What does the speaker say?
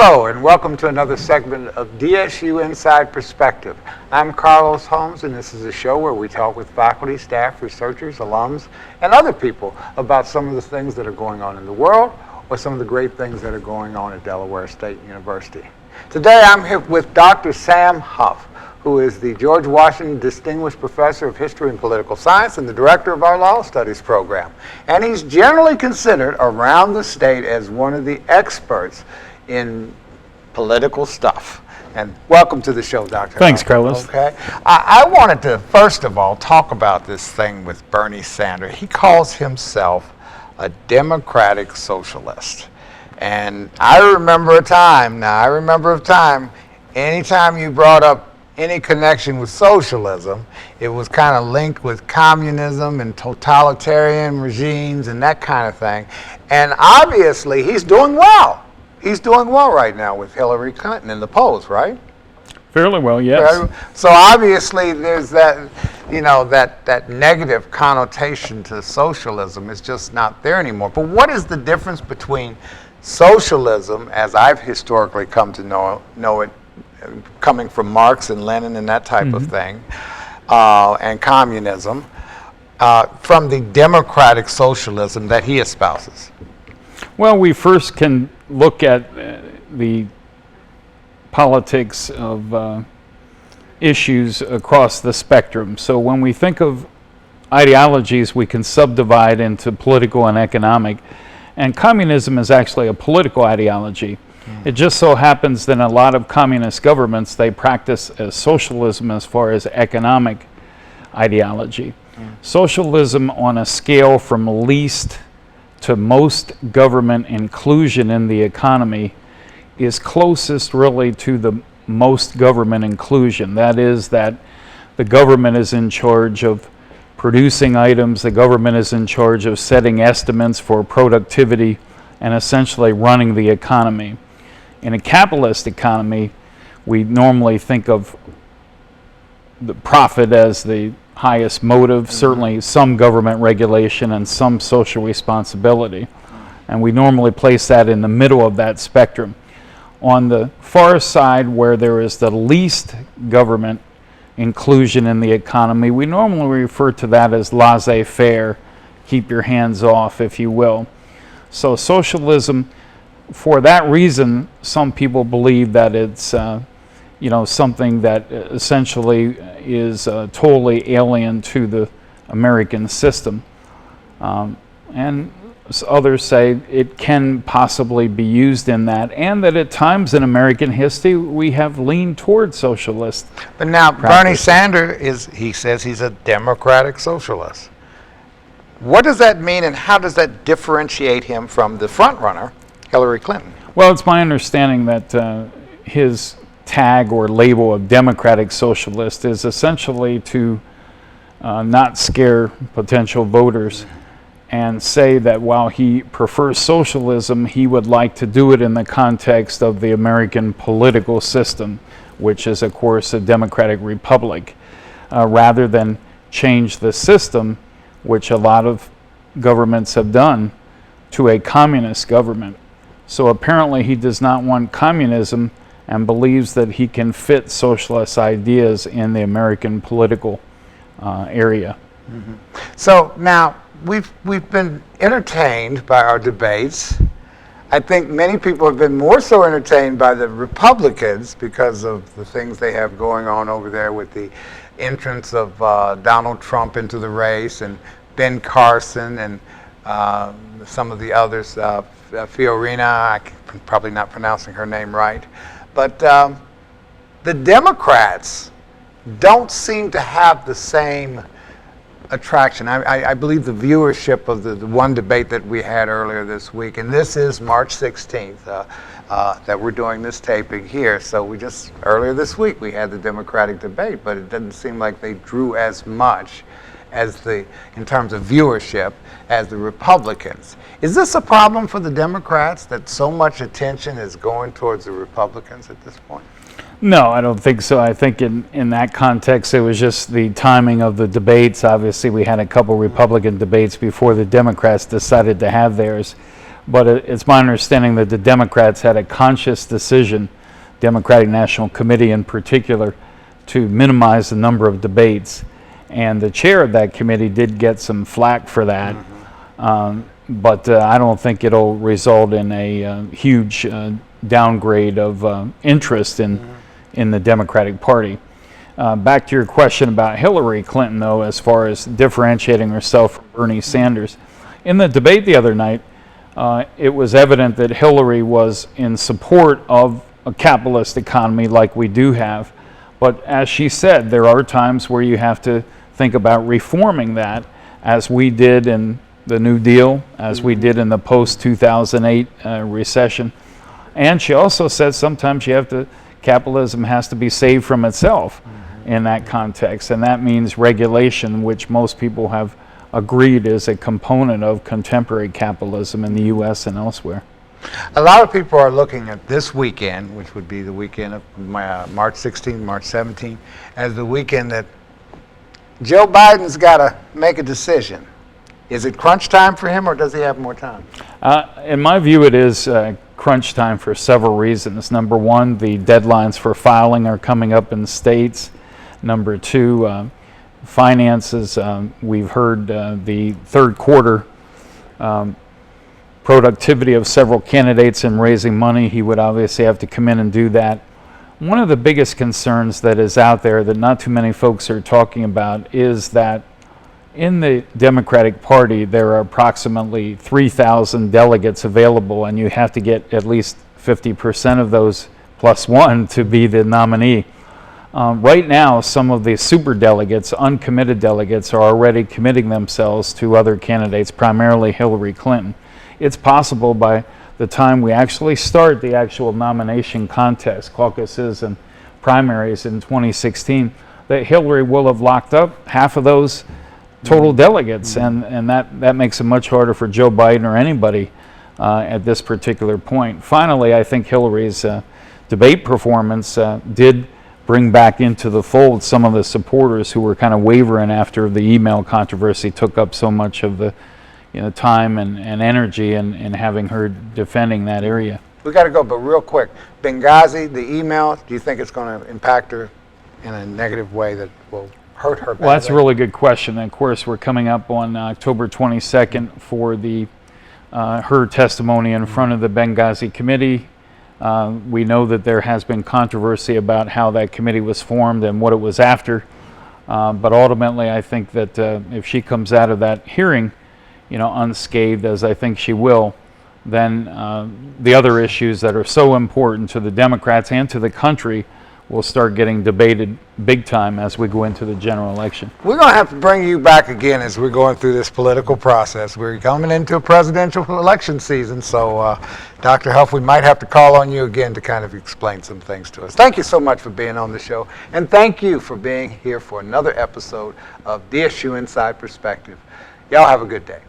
Hello and welcome to another segment of DSU Inside Perspective. I'm Carlos Holmes, and this is a show where we talk with faculty, staff, researchers, alums, and other people about some of the things that are going on in the world or some of the great things that are going on at Delaware State University. Today I'm here with Dr. Sam Hoff, who is the George Washington Distinguished Professor of History and Political Science and the Director of our Law Studies program. And he's generally considered around the state as one of the experts in political stuff. And welcome to the show, Dr. Thanks, Hoff. Carlos. Okay. I wanted to, first of all, talk about this thing with Bernie Sanders. He calls himself a democratic socialist. And I remember a time, anytime you brought up any connection with socialism, it was kind of linked with communism and totalitarian regimes and that kind of thing. And obviously, he's doing well. He's doing well right now with Hillary Clinton in the polls, right? Fairly well, yes. So obviously, there's that, that negative connotation to socialism is just not there anymore. But what is the difference between socialism, as I've historically come to know it, coming from Marx and Lenin and that type of thing, and communism, from the democratic socialism that he espouses? Well, we first can look at the politics of issues across the spectrum. So when we think of ideologies, we can subdivide into political and economic. And communism is actually a political ideology. It just so happens that in a lot of communist governments, they practice socialism as far as economic ideology. Socialism on a scale from least to most government inclusion in the economy is closest really to the most government inclusion. That is that the government is in charge of producing items, the government is in charge of setting estimates for productivity and essentially running the economy. In a capitalist economy, we normally think of the profit as the highest motive, certainly some government regulation and some social responsibility. And we normally place that in the middle of that spectrum. On the far side, where there is the least government inclusion in the economy, we normally refer to that as laissez-faire, keep your hands off, if you will. So socialism, for that reason, some people believe that it's something that essentially is totally alien to the American system. And others say it can possibly be used in that, and that at times in American history we have leaned towards socialist. But now Bernie Sanders he says he's a democratic socialist. What does that mean, and how does that differentiate him from the front runner, Hillary Clinton? Well, it's my understanding that his tag or label of democratic socialist is essentially to not scare potential voters and say that while he prefers socialism, he would like to do it in the context of the American political system, which is, of course, a democratic republic, rather than change the system, which a lot of governments have done, to a communist government. So apparently he does not want communism and believes that he can fit socialist ideas in the American political area. So now we've been entertained by our debates. I think many people have been more so entertained by the Republicans because of the things they have going on over there with the entrance of Donald Trump into the race and Ben Carson and some of the others, Fiorina, I'm probably not pronouncing her name right. But the Democrats don't seem to have the same attraction. I believe the viewership of the one debate that we had earlier this week, and this is March 16th that we're doing this taping here. So earlier this week we had the Democratic debate, but it doesn't seem like they drew as much in terms of viewership as the Republicans. Is this a problem for the Democrats that so much attention is going towards the Republicans at this point? No, I don't think so. I think in that context, it was just the timing of the debates. Obviously, we had a couple Republican debates before the Democrats decided to have theirs. But it's my understanding that the Democrats had a conscious decision, Democratic National Committee in particular, to minimize the number of debates. And the chair of that committee did get some flack for that. But I don't think it'll result in a huge downgrade of interest in the Democratic Party. Back to your question about Hillary Clinton, though, as far as differentiating herself from Bernie Sanders. In the debate the other night, it was evident that Hillary was in support of a capitalist economy like we do have. But as she said, there are times where you have to think about reforming that, as we did in the New Deal, as we did in the post-2008 recession. And she also said sometimes capitalism has to be saved from itself in that context. And that means regulation, which most people have agreed is a component of contemporary capitalism in the U.S. and elsewhere. A lot of people are looking at this weekend, which would be the weekend of March 16, March 17, as the weekend that Joe Biden's got to make a decision. Is it crunch time for him, or does he have more time? In my view, it is crunch time for several reasons. Number one, the deadlines for filing are coming up in states. Number two, finances. We've heard the third quarter productivity of several candidates in raising money. He would obviously have to come in and do that. One of the biggest concerns that is out there that not too many folks are talking about is that in the Democratic Party, there are approximately 3,000 delegates available, and you have to get at least 50% of those plus one to be the nominee. Right now, some of the superdelegates, uncommitted delegates, are already committing themselves to other candidates, primarily Hillary Clinton. It's possible by the time we actually start the actual nomination contest, caucuses and primaries in 2016, that Hillary will have locked up half of those total delegates, and that makes it much harder for Joe Biden or anybody at this particular point. Finally, I think Hillary's debate performance did bring back into the fold some of the supporters who were kind of wavering after the email controversy took up so much of the time and energy in having her defending that area. We got to go, but real quick, Benghazi, the email, do you think it's going to impact her in a negative way that will hurt her? Well, that's a really good question. And of course, we're coming up on October 22nd for the her testimony in front of the Benghazi committee. We know that there has been controversy about how that committee was formed and what it was after. But ultimately, I think that if she comes out of that hearing, unscathed, as I think she will, then the other issues that are so important to the Democrats and to the country will start getting debated big time as we go into the general election. We're going to have to bring you back again as we're going through this political process. We're coming into a presidential election season, so Dr. Hoff, we might have to call on you again to kind of explain some things to us. Thank you so much for being on the show, and thank you for being here for another episode of DSU Inside Perspective. Y'all have a good day.